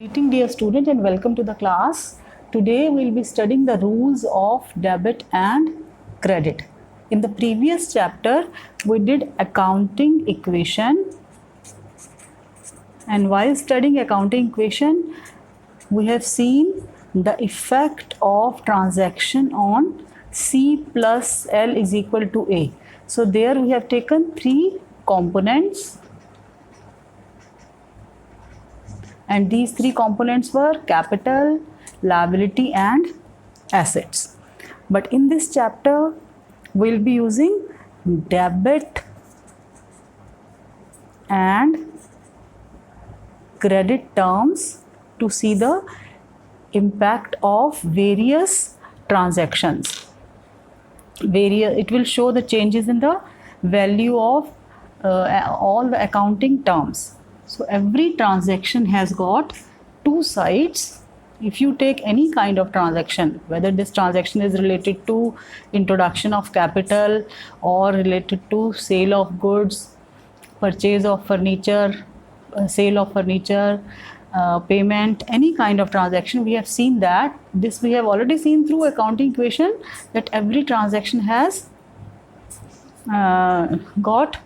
Greeting dear student and welcome to the class. Today we will be studying the rules of debit and credit. In the previous chapter we did accounting equation, and while studying accounting equation we have seen the effect of transaction on C plus L is equal to A. So there we have taken three components, and these three components were capital, liability and assets. But in this chapter we will be using debit and credit terms to see the impact of various transactions. It will show the changes in the value of all the accounting terms. So every transaction has got two sides. If you take any kind of transaction, whether this transaction is related to introduction of capital or related to sale of goods, purchase of furniture, sale of furniture, payment, any kind of transaction, we have seen that this we have already seen through accounting equation that every transaction has got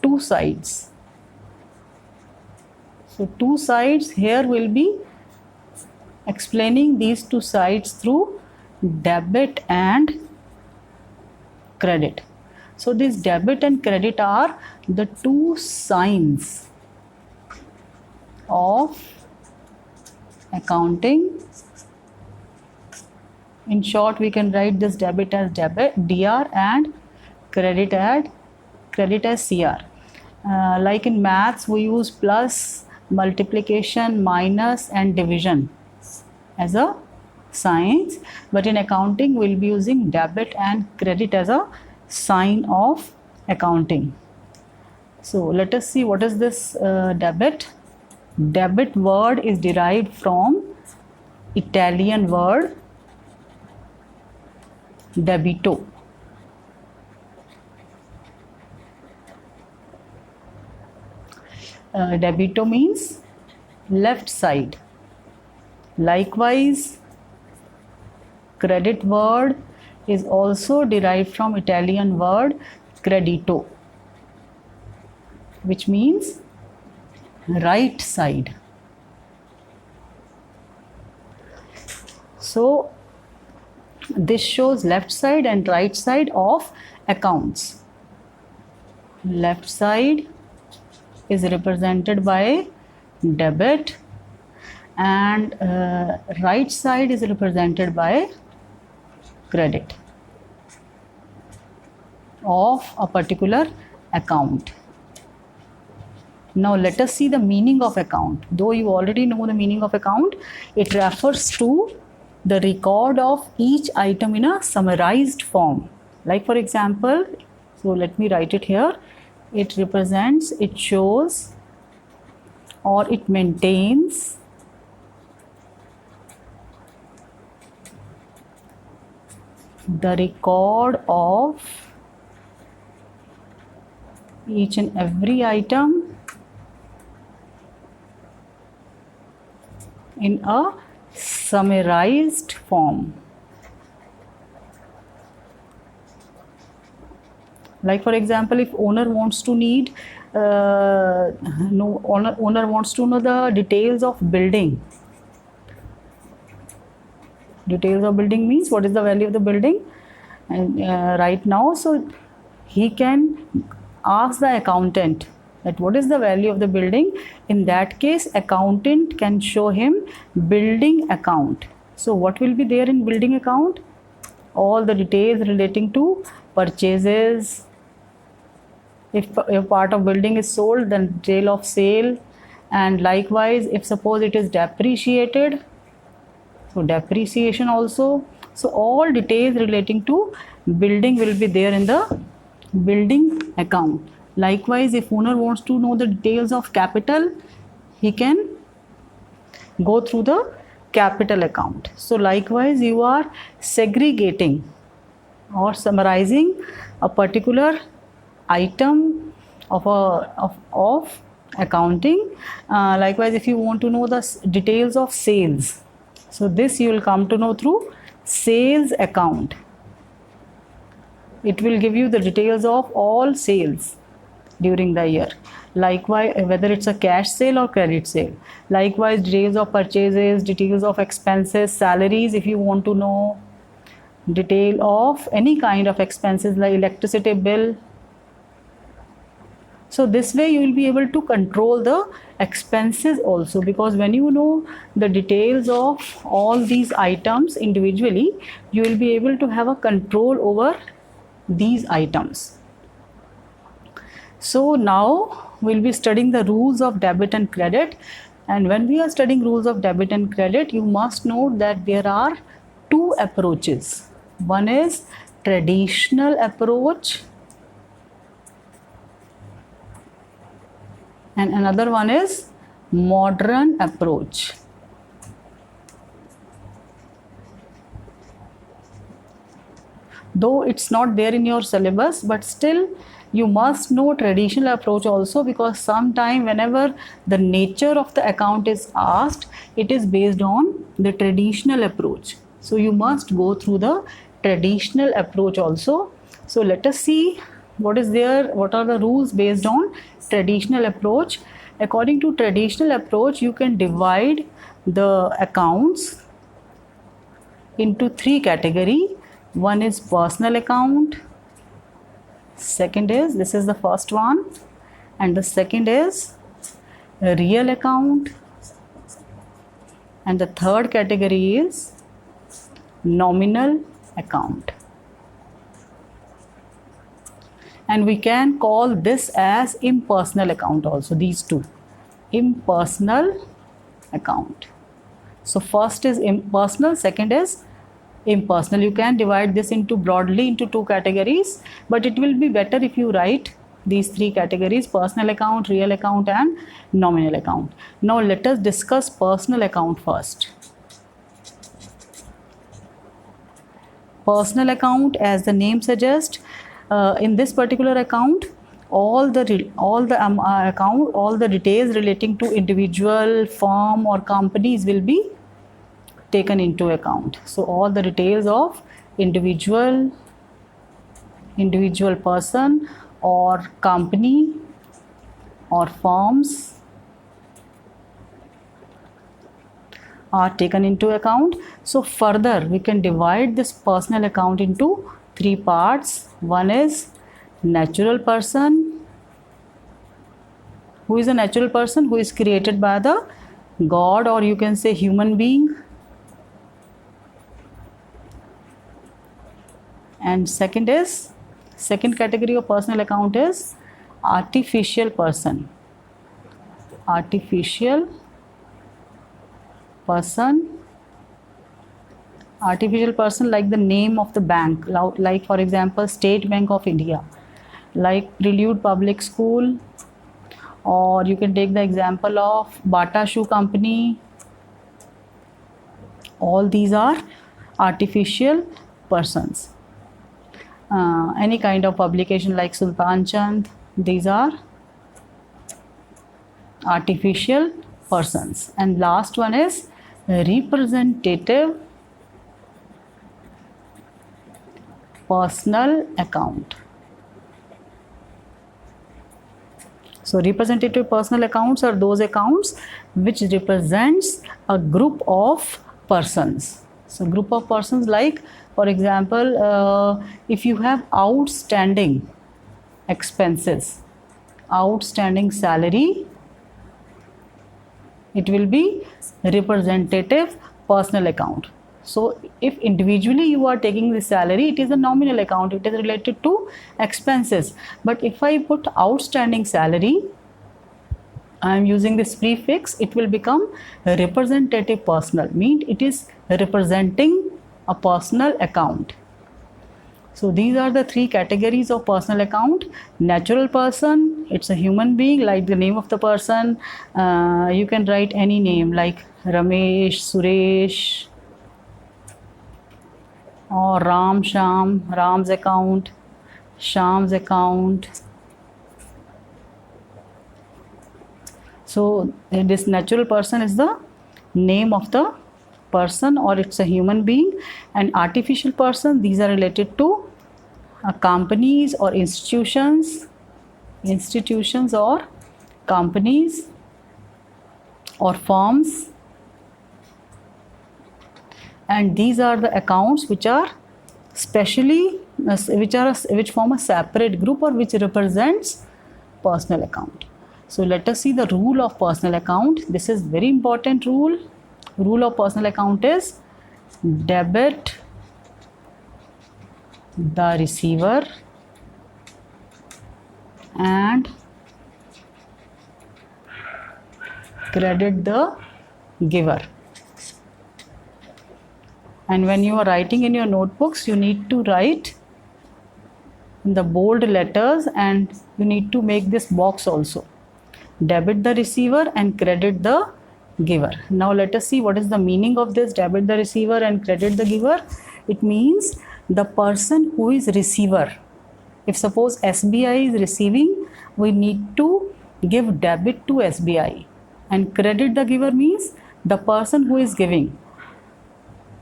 two sides. So two sides, here will be explaining these two sides through debit and credit. So this debit and credit are the two signs of accounting. In short, we can write this debit as debit DR and credit as CR. Like in maths we use plus, multiplication, minus and division as a signs, but in accounting we'll be using debit and credit as a sign of accounting. So let us see what is this debit. Debit word is derived from Italian word debito. Debito means left side. Likewise, credit word is also derived from Italian word credito, which means right side. So this shows left side and right side of accounts. Left side is represented by debit and right side is represented by credit of a particular account. Now let us see the meaning of account. Though you already know the meaning of account, it refers to the record of each item in a summarized form. Like for example, so let me write it here. It represents, it shows or it maintains the record of each and every item in a summarized form. Like for example, if owner wants to owner wants to know the details of building. Details of building means what is the value of the building, and right now, so he can ask the accountant that what is the value of the building. In that case, accountant can show him building account. So what will be there in building account? All the details relating to purchases. If part of building is sold, then detail of sale, and likewise if suppose it is depreciated, so depreciation also. So all details relating to building will be there in the building account. Likewise, if owner wants to know the details of capital, he can go through the capital account. So likewise, you are segregating or summarizing a particular item of accounting. Likewise, if you want to know the details of sales, so this you will come to know through sales account. It will give you the details of all sales during the year. Likewise, whether it's a cash sale or credit sale. Likewise, details of purchases, details of expenses, salaries, if you want to know, detail of any kind of expenses like electricity bill. So this way you will be able to control the expenses also, because when you know the details of all these items individually, you will be able to have a control over these items. So now we'll be studying the rules of debit and credit. And when we are studying rules of debit and credit, you must note that there are two approaches. One is traditional approach and another one is modern approach. Though it's not there in your syllabus, but still you must know traditional approach also, because sometime whenever the nature of the account is asked, it is based on the traditional approach. So you must go through the traditional approach also. So let us see what is there, what are the rules based on traditional approach. According to traditional approach, you can divide the accounts into three categories. One is personal account, second is, this is the first one, and the second is real account, and the third category is nominal account. And we can call this as impersonal account also, these two, impersonal account. So first is impersonal, second is impersonal. You can divide this into broadly into two categories, but it will be better if you write these three categories: personal account, real account and nominal account. Now let us discuss personal account first. Personal account, as the name suggests, in this particular account, all the details relating to individual, firm or companies will be taken into account. So all the details of individual person or company or firms are taken into account. So further we can divide this personal account into three parts. One is natural person. Who is a natural person? Who is created by the God, or you can say human being. And second category of personal account is artificial person. Artificial person like the name of the bank, like for example State Bank of India, like Prelude Public School, or you can take the example of Bata Shoe Company. All these are artificial persons. Any kind of publication like Sultan Chand, these are artificial persons. And last one is representative personal account. So representative personal accounts are those accounts which represents a group of persons. So group of persons, like for example, if you have outstanding expenses, outstanding salary, it will be representative personal account. So if individually you are taking the salary, it is a nominal account, it is related to expenses. But if I put outstanding salary, I am using this prefix, it will become representative personal, means it is representing a personal account. So these are the three categories of personal account. Natural person, it's a human being, like the name of the person. You can write any name like Ramesh, Suresh, or Ram, Sham, Ram's account, Sham's account. So this natural person is the name of the person, or it's a human being. And artificial person, these are related to companies or institutions or companies or firms. And these are the accounts which are specially which form a separate group or which represents personal account. So let us see the rule of personal account. This is very important rule. Rule of personal account is debit the receiver and credit the giver. And when you are writing in your notebooks, you need to write in the bold letters, and you need to make this box also. Debit the receiver and credit the giver. Now let us see what is the meaning of this debit the receiver and credit the giver. It means the person who is receiver. If suppose SBI is receiving, we need to give debit to SBI, and credit the giver means the person who is giving.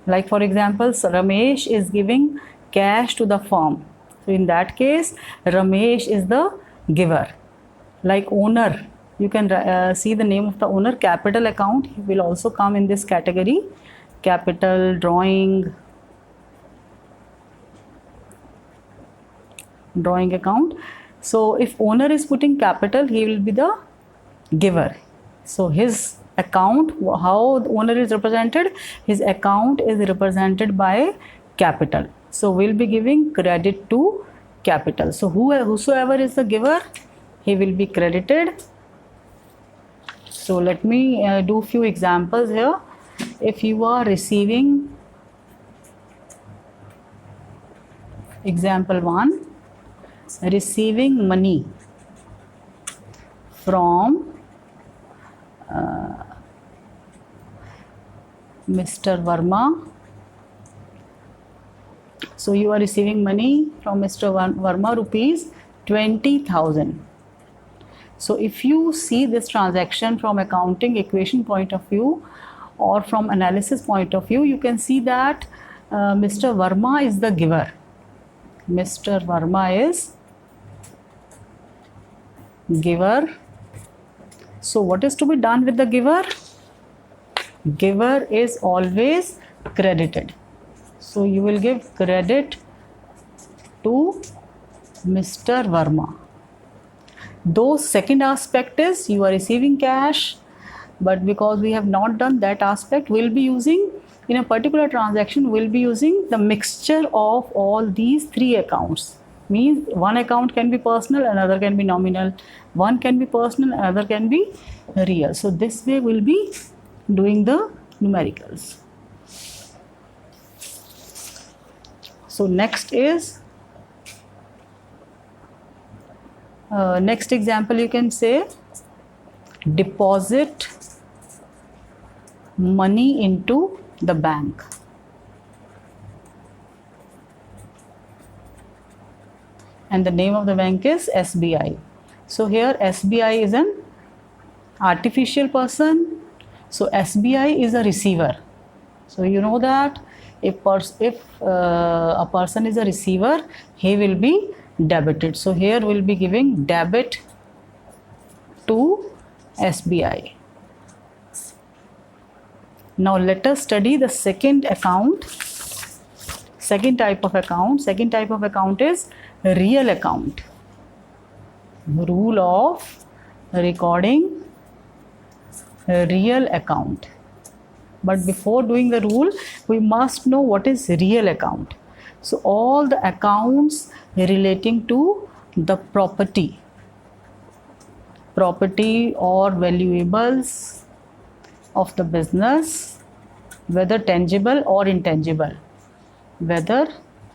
Like for example, Ramesh is giving cash to the firm. So in that case, Ramesh is the giver. Like owner, you can see the name of the owner, capital account. He will also come in this category. Capital, drawing account. So if owner is putting capital, he will be the giver. So his account, how the owner is represented, his account is represented by capital. So we'll be giving credit to capital. So whosoever is the giver, he will be credited. So let me do few examples here. If you are receiving, example 1, receiving money from Mr. Verma. So you are receiving money from Mr. Verma, rupees 20,000. So if you see this transaction from accounting equation point of view or from analysis point of view, you can see that Mr. Verma is the giver. Mr. Verma is giver. So what is to be done with the giver? Giver is always credited. So you will give credit to Mr. Verma. Though second aspect is you are receiving cash, but because we have not done that aspect, we'll be using, in a particular transaction, we'll be using the mixture of all these three accounts. Means one account can be personal, another can be nominal, one can be personal, another can be real. So this way we'll be doing the numericals. So next is next example, you can say deposit money into the bank. And the name of the bank is SBI. So here SBI is an artificial person. So SBI is a receiver. So you know that if a person is a receiver, he will be debited. So here we'll be giving debit to SBI. Now let us study the second account. Second type of account. Second type of account is real account. Rule of recording real account. But before doing the rule, we must know what is real account. So all the accounts relating to the property or valuables of the business, whether tangible or intangible. Whether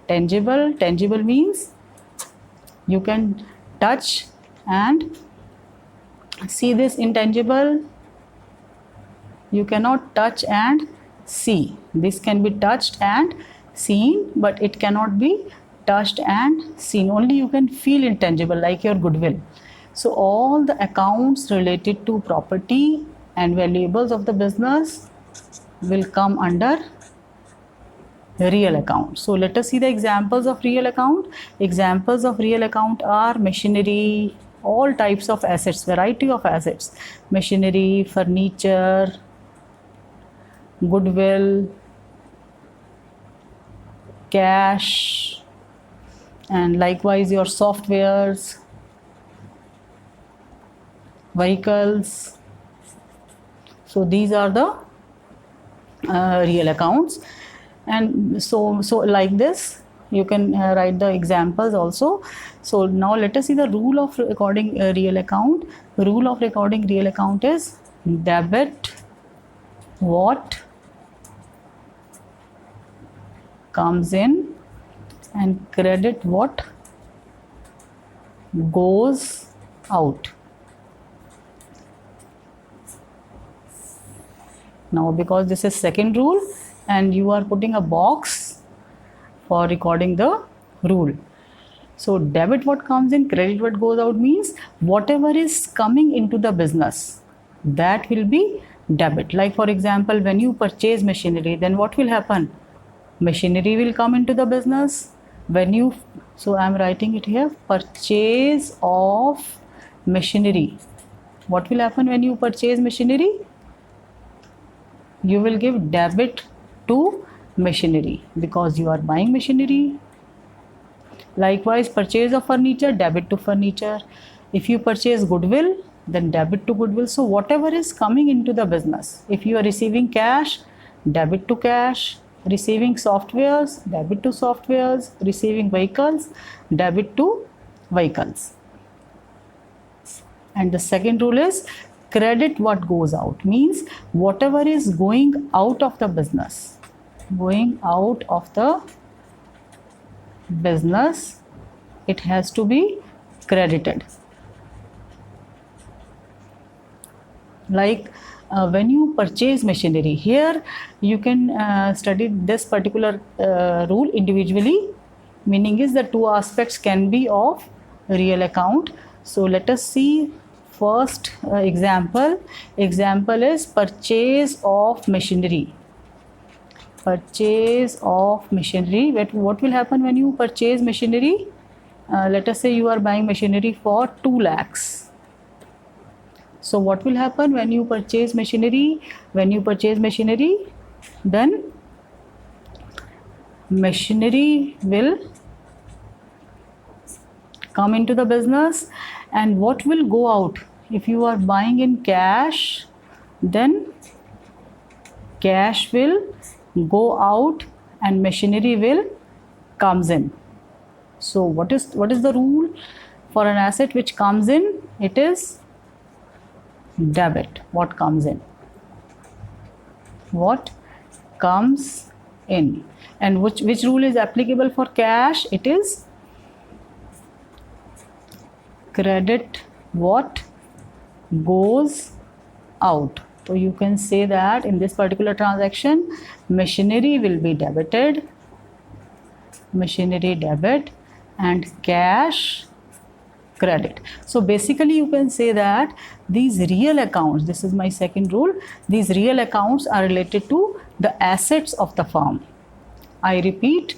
tangible means you can touch and see. This intangible, you cannot touch and see. This can be touched and seen, but it cannot be touched and seen. Only you can feel intangible, like your goodwill. So all the accounts related to property and valuables of the business will come under real account. So let us see the examples of real account. Examples of real account are machinery, all types of assets, variety of assets, machinery, furniture, goodwill, cash, and likewise your softwares, vehicles. So these are the real accounts. And so like this you can write the examples also. So now let us see the rule of recording real account. Rule of recording real account is debit what comes in and credit what goes out. Now because this is second rule and you are putting a box for recording the rule. So debit what comes in, credit what goes out means whatever is coming into the business, that will be debit. Like for example, when you purchase machinery, then what will happen? Machinery will come into the business. When you, so I am writing it here, purchase of machinery. What will happen when you purchase machinery? You will give debit to machinery because you are buying machinery. Likewise, purchase of furniture, debit to furniture. If you purchase goodwill, then debit to goodwill. So whatever is coming into the business, if you are receiving cash, debit to cash. Receiving softwares, debit to softwares. Receiving vehicles, debit to vehicles. And the second rule is credit what goes out, means whatever is going out of the business, going out of the business, it has to be credited. Like when you purchase machinery, here you can study this particular rule individually, meaning is the two aspects can be of real account. So let us see first example. Example is purchase of machinery. Purchase of machinery. What will happen when you purchase machinery? Let us say you are buying machinery for 2 lakhs. So what will happen when you purchase machinery? When you purchase machinery, then machinery will come into the business, and what will go out? If you are buying in cash, then cash will go out and machinery will comes in. So what is the rule for an asset which comes in? It is debit what comes in. What comes in. And which rule is applicable for cash? It is credit what goes out. So you can say that in this particular transaction, machinery will be debited, machinery debit, and cash credit. So basically you can say that these real accounts, this is my second rule, these real accounts are related to the assets of the firm. I repeat,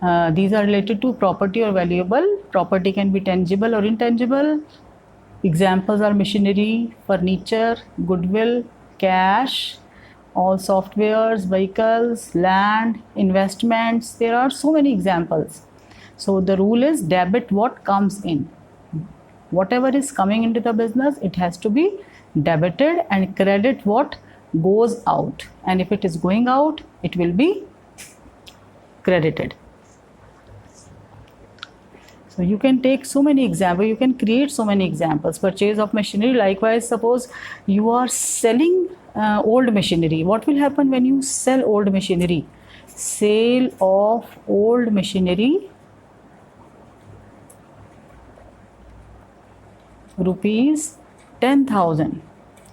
these are related to property or valuable. Property can be tangible or intangible. Examples are machinery, furniture, goodwill, cash, all softwares, vehicles, land, investments. There are so many examples. So the rule is debit what comes in. Whatever is coming into the business, it has to be debited, and credit what goes out. And if it is going out, it will be credited. So you can take so many examples, you can create so many examples. Purchase of machinery, likewise, suppose you are selling old machinery. What will happen when you sell old machinery? Sale of old machinery, rupees 10,000.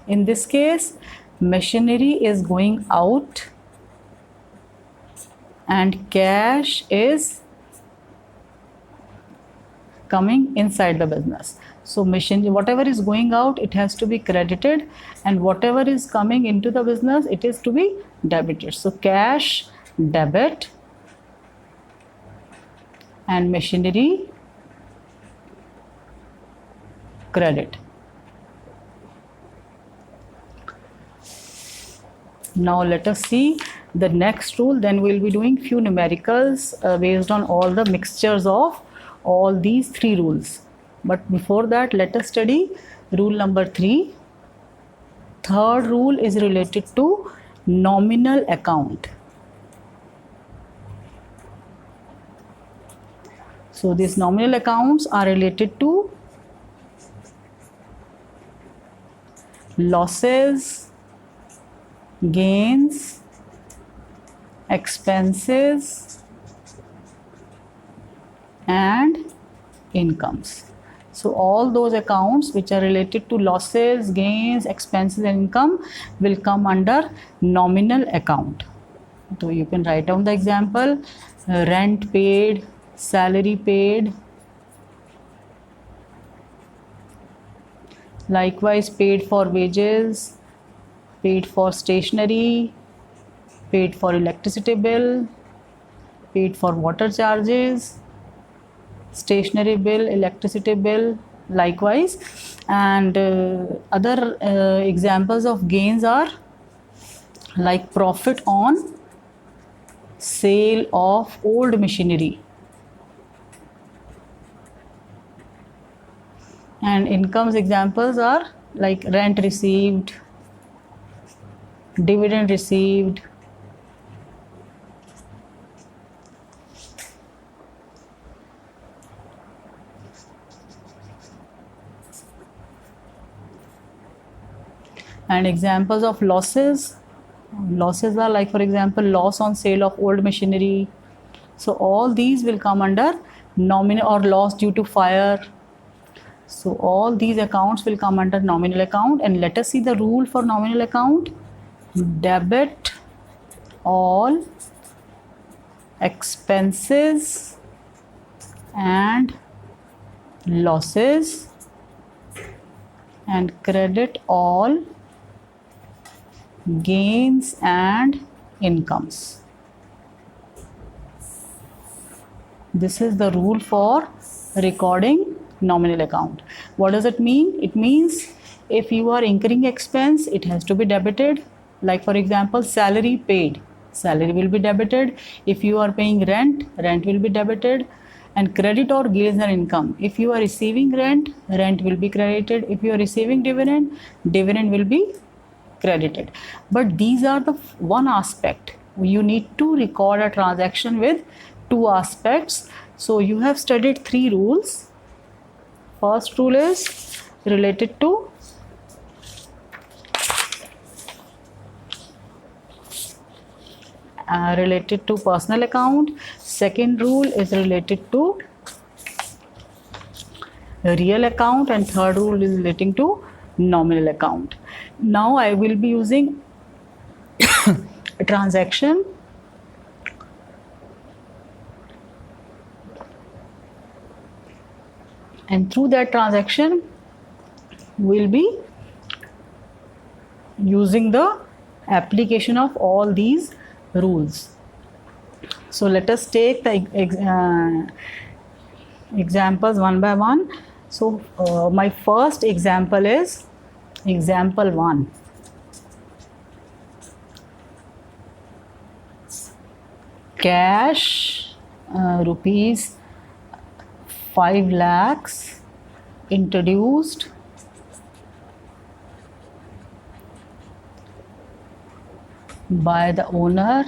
In this case, machinery is going out and cash is coming inside the business. So machinery, whatever is going out, it has to be credited, and whatever is coming into the business, it is to be debited. So cash debit and machinery credit. Now let us see the next rule. Then we'll be doing few numericals based on all the mixtures of all these three rules. But before that, let us study rule number 3. Third rule is related to nominal account. So these nominal accounts are related to losses, gains, expenses, and incomes. So all those accounts which are related to losses, gains, expenses, and income will come under nominal account. So you can write down the example: rent paid, salary paid, likewise paid for wages, paid for stationery, paid for electricity bill, paid for water charges, stationery bill, electricity bill, likewise. And other examples of gains are like profit on sale of old machinery. And incomes examples are like rent received, dividend received, and examples of losses are like, for example, loss on sale of old machinery. So all these will come under nominal, or loss due to fire. So all these accounts will come under nominal account. And let us see the rule for nominal account: debit all expenses and losses and credit all gains and incomes. This is the rule for recording nominal account. What does it mean? It means if you are incurring expense, it has to be debited. Like, for example, salary paid, salary will be debited. If you are paying rent, rent will be debited. And credit or gains and income, if you are receiving rent, rent will be credited. If you are receiving dividend, dividend will be credited. But these are the one aspect. You need to record a transaction with two aspects. So you have studied three rules. First rule is related to personal account. Second rule is related to real account, and third rule is relating to nominal account. Now I will be using a transaction. And through that transaction, we'll be using the application of all these rules. So let us take the examples one by one. So my first example is example 1. Cash rupees 5 lakhs introduced by the owner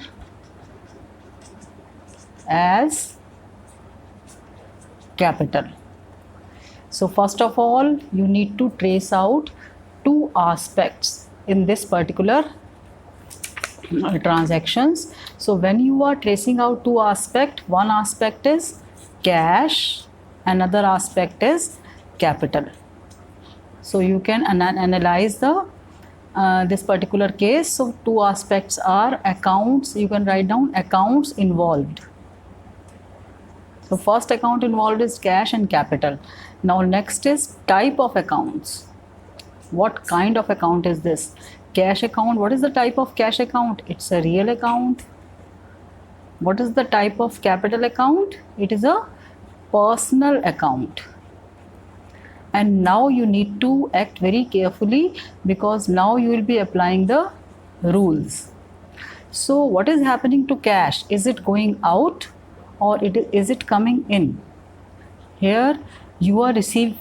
as capital. So first of all, you need to trace out two aspects in this particular transactions. So when you are tracing out two aspects, one aspect is cash, another aspect is capital. So you can analyze the this particular case. So two aspects are accounts. You can write down accounts involved. So first account involved is cash and capital. Now next is type of accounts. What kind of account is this? Cash account. What is the type of cash account? It's a real account. What is the type of capital account? It is a personal account. And now you need to act very carefully, because now you will be applying the rules. So what is happening to cash? Is it going out or is it coming in? Here you are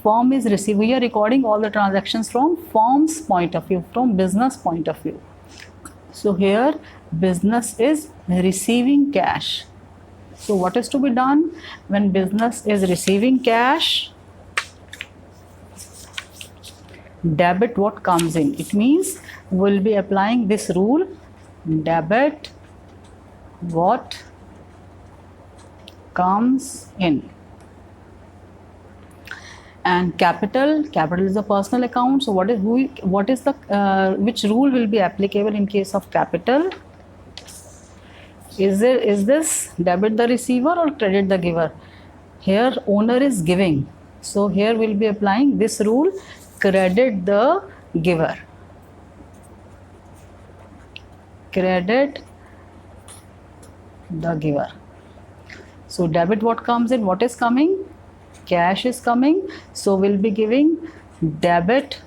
firm is receiving. We are recording all the transactions from firm's point of view, from business point of view. So here business is receiving cash. So what is to be done when business is receiving cash? Debit what comes in. It means we'll be applying this rule, debit what comes in. And capital is a personal account. So which rule will be applicable in case of capital? Is this debit the receiver or credit the giver? Here owner is giving, so here we'll be applying this rule, credit the giver. Credit the giver. So debit what comes in, what is coming? Cash is coming, so we'll be giving debit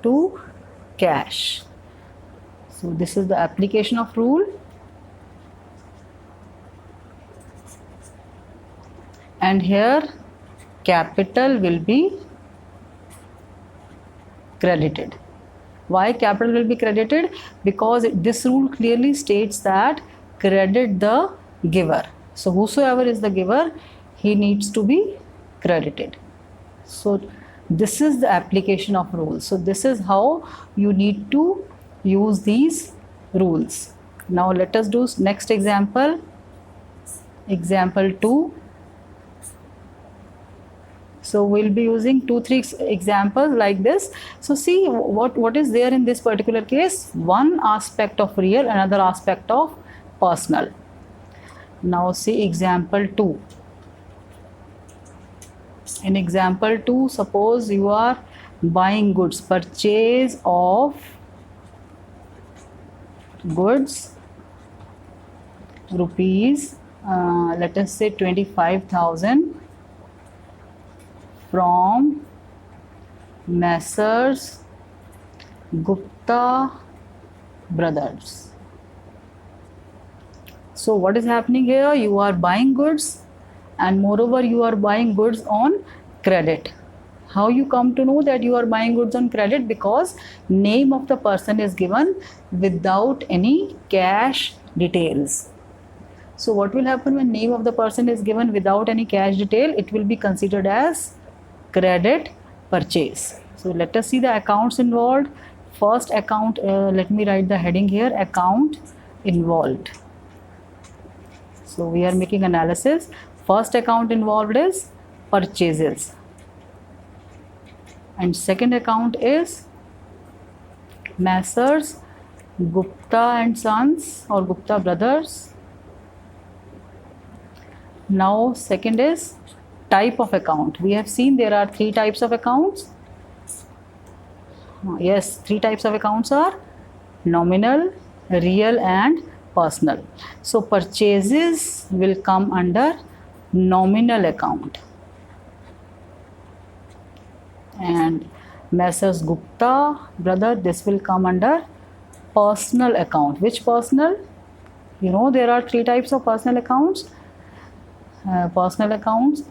to cash. So this is the application of rule. And here capital will be credited. Why capital will be credited? Because this rule clearly states that credit the giver. So whosoever is the giver, he needs to be credited. So this is the application of rules. So this is how you need to use these rules. Now let us do next example. Example 2. So we'll be using 2-3 examples like this. So see what is there in this particular case. One aspect of real, another aspect of personal. Now see example 2. In example 2, suppose you are buying goods, purchase of goods, rupees, let us say 25,000 from Messrs Gupta Brothers. So what is happening here? You are buying goods, and moreover you are buying goods on credit. How you come to know that you are buying goods on credit? Because name of the person is given without any cash details. So what will happen when name of the person is given without any cash detail? It will be considered as credit purchase. So let us see the accounts involved. First account, let me write the heading here, account involved. So we are making analysis. First account involved is purchases, and second account is Messrs Gupta and Sons or Gupta Brothers. Now second is type of account. We have seen there are 3 types of accounts. Yes, 3 types of accounts are nominal, real and personal. So purchases will come under nominal account, and Messrs Gupta brother, this will come under personal account. Which personal? You know there are 3 types of personal accounts. Personal accounts,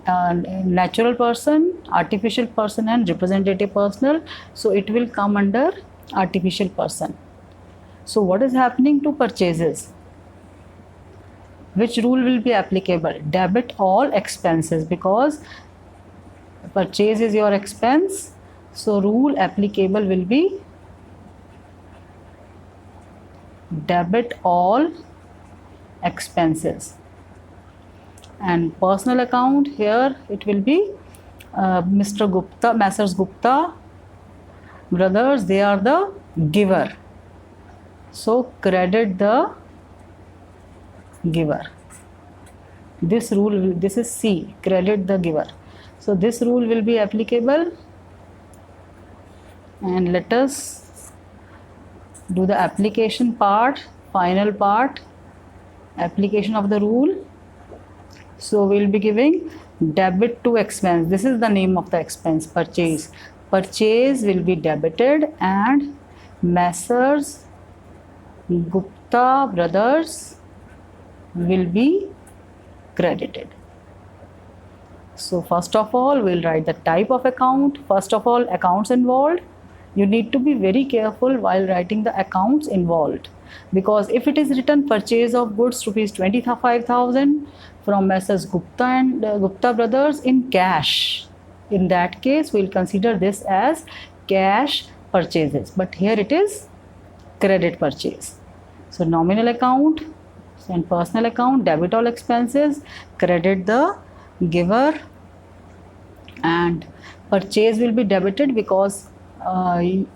natural person, artificial person and representative personal. So it will come under artificial person. So what is happening to purchases? Which rule will be applicable? Debit all expenses, because purchase is your expense. So rule applicable will be debit all expenses. And personal account, here it will be Mr. Gupta, Messrs Gupta Brothers, they are the giver. So credit the giver. This rule, this is C, credit the giver. So this rule will be applicable, and let us do the application part, final part, application of the rule. So we'll be giving debit to expense. This is the name of the expense, purchase. Purchase will be debited and Messrs Gupta brothers will be credited. So first of all, we'll write the type of account. First of all, accounts involved. You need to be very careful while writing the accounts involved, because if it is written purchase of goods rupees 25,000 from Messrs Gupta and Gupta brothers in cash, in that case we'll consider this as cash purchases, but here it is credit purchase. So nominal account and personal account, debit all expenses, credit the giver, and purchase will be debited because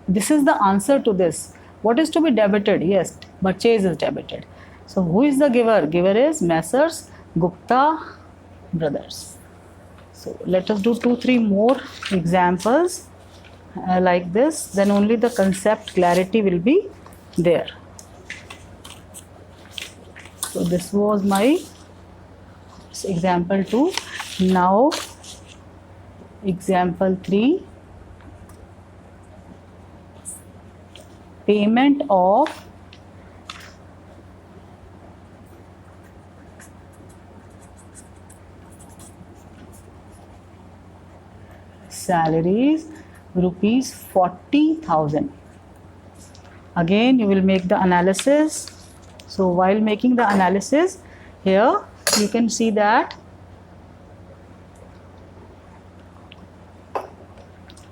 this is the answer to this. What is to be debited? Yes, purchase is debited. So who is the giver? Giver is Messrs Gupta brothers. So let us do 2-3 more examples like this, then only the concept clarity will be there. So this was my example 2. Now example 3, payment of salaries rupees 40,000. Again you will make the analysis. So while making the analysis, here you can see that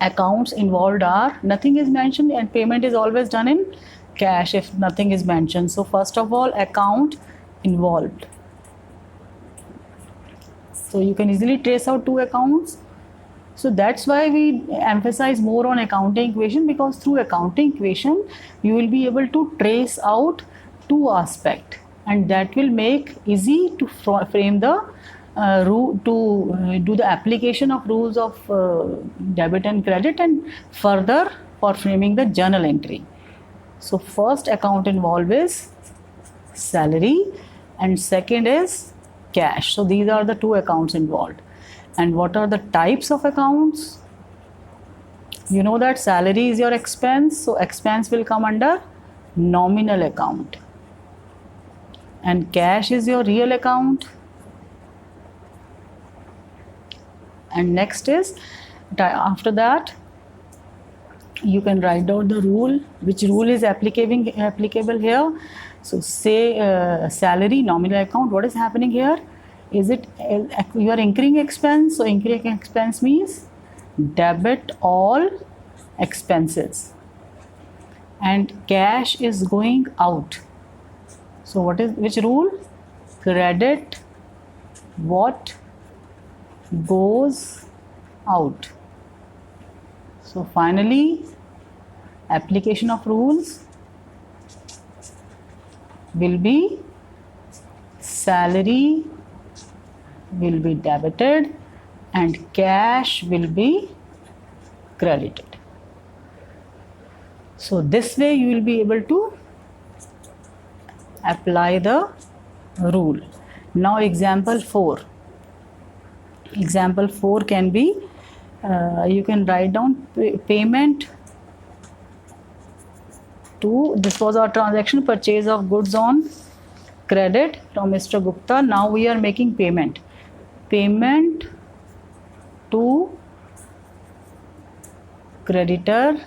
accounts involved are, nothing is mentioned, and payment is always done in cash if nothing is mentioned. So first of all, account involved. So you can easily trace out 2 accounts. So that's why we emphasize more on accounting equation, because through accounting equation you will be able to trace out 2 aspects, and that will make easy to frame the to do the application of rules of debit and credit, and further for framing the journal entry. So first account involved is salary and second is cash. So these are the 2 accounts involved. And what are the types of accounts? You know that salary is your expense, so expense will come under nominal account, and cash is your real account. And next is, after that you can write down the rule, which rule is applicable here. So say salary, nominal account, what is happening here? Is it you are incurring expense? So incurring expense means debit all expenses, and cash is going out. So what is, which rule? Credit what goes out. So finally, application of rules will be salary will be debited and cash will be credited. So this way you will be able to apply the rule. Now example 4. Example 4 can be, you can write down payment to, this was our transaction, purchase of goods on credit from Mr. Gupta. Now we are making payment. Payment to creditor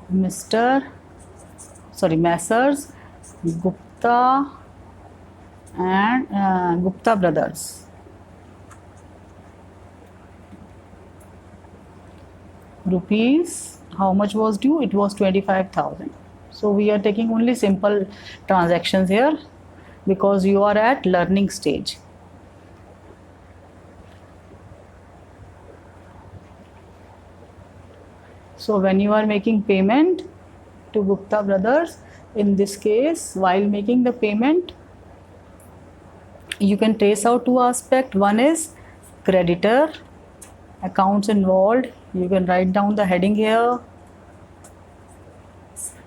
Messrs Gupta and Gupta brothers. Rupees, how much was due? It was 25,000. So we are taking only simple transactions here because you are at learning stage. So when you are making payment to Gupta brothers, in this case, while making the payment, you can trace out 2 aspects. One is creditor accounts involved, you can write down the heading here.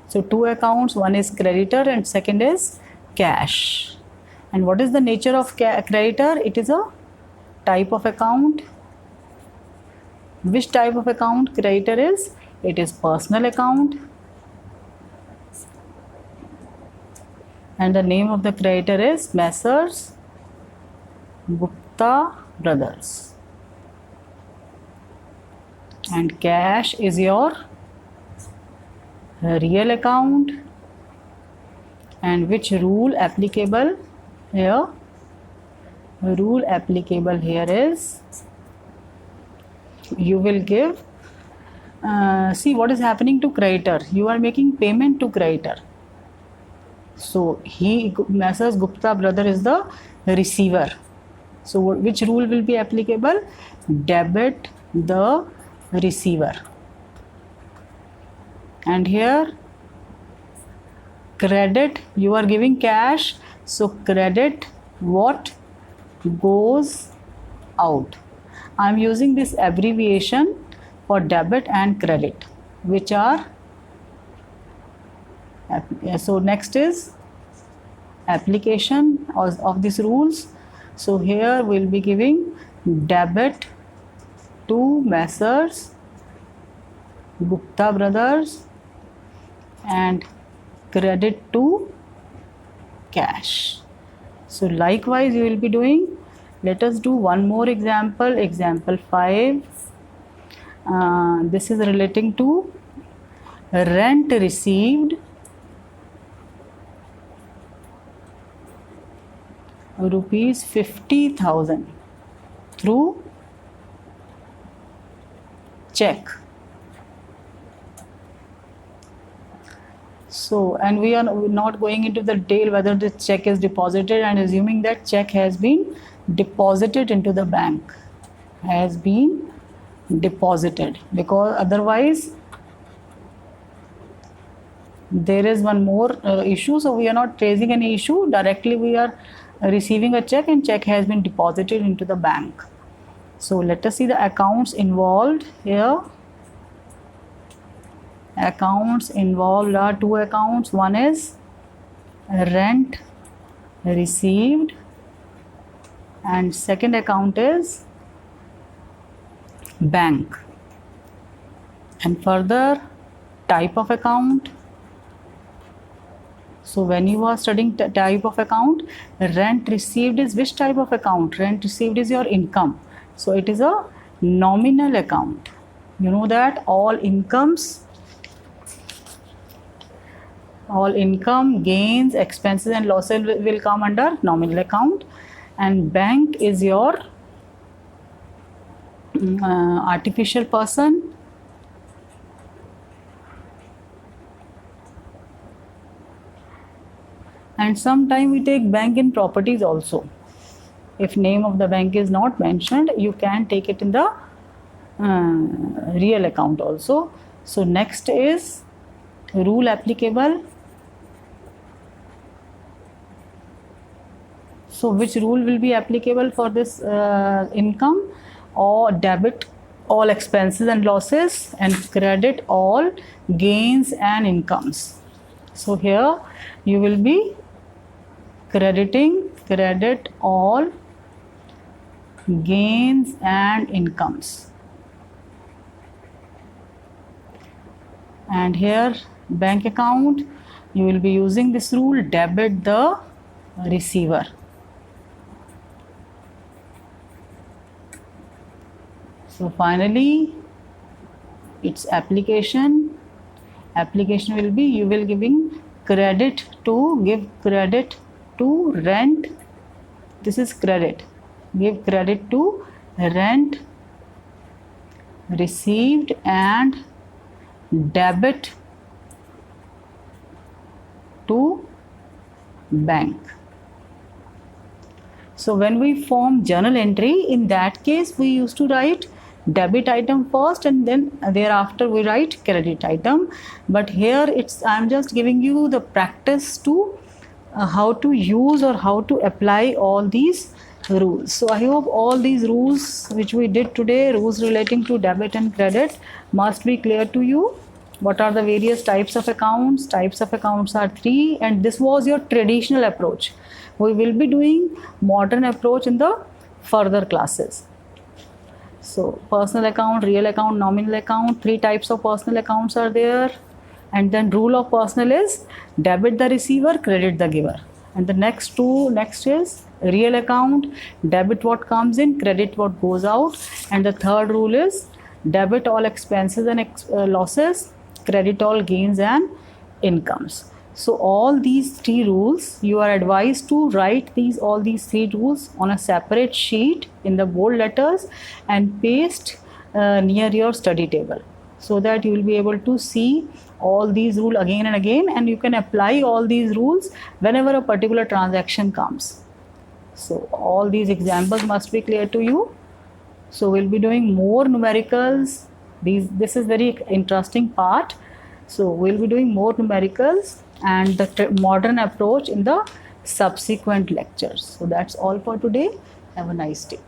So two accounts, one is creditor and second is cash. And what is the nature of creditor? It is a type of account. Which type of account creditor is? It is personal account. And the name of the creditor is Messrs. Gupta Brothers. And cash is your real account. And which rule applicable here? Rule applicable here is, you will give, see what is happening to creditor. You are making payment to creditor. So Messrs. Gupta Brother is the receiver. So which rule will be applicable? Debit the receiver. And here credit, you are giving cash. So credit what goes out. I am using this abbreviation for debit and credit, which are, so next is application of these rules. So here we will be giving debit to Messrs. Gupta Brothers and credit to cash. So likewise you will be doing. Let us do one more example. Example 5. This is relating to rent received rupees 50,000 through check. So, and we are not going into the detail whether the check is deposited, and assuming that check has been deposited into the bank, has been deposited, because otherwise there is one more issue. So we are not raising any issue, directly we are receiving a check and check has been deposited into the bank. So let us see the accounts involved here. Accounts involved are two accounts. One is rent received and second account is bank. And further, type of account. So when you are studying type of account, rent received is which type of account? Rent received is your income. So it is a nominal account. You know that all income, gains, expenses and losses will come under nominal account. And bank is your artificial person. And sometimes we take bank in properties also. If name of the bank is not mentioned, you can take it in the real account also. So next is rule applicable. So which rule will be applicable for this income? Or debit all expenses and losses and credit all gains and incomes. So here you will be credit all gains and incomes. And here bank account, you will be using this rule, debit the receiver. So finally its application will be, you will giving credit to, give credit to rent. This is credit. Give credit to rent received and debit to bank. So when we form journal entry, in that case we used to write debit item first and then thereafter we write credit item. But here I am just giving you the practice to how to use or how to apply all these rules. So I hope all these rules which we did today, rules relating to debit and credit, must be clear to you. What are the various types of accounts? Types of accounts are 3, and this was your traditional approach. We will be doing modern approach in the further classes. So personal account, real account, nominal account, 3 types of personal accounts are there. And then rule of personal is debit the receiver, credit the giver. And the next is real account, debit what comes in, credit what goes out. And the third rule is debit all expenses and losses, credit all gains and incomes. So all these 3 rules, you are advised to write all these 3 rules on a separate sheet in the bold letters and paste near your study table, so that you will be able to see all these rules again and again, and you can apply all these rules whenever a particular transaction comes. So all these examples must be clear to you. So we'll be doing more numericals. This is very interesting part. So we'll be doing more numericals and the modern approach in the subsequent lectures. So that's all for today. Have a nice day.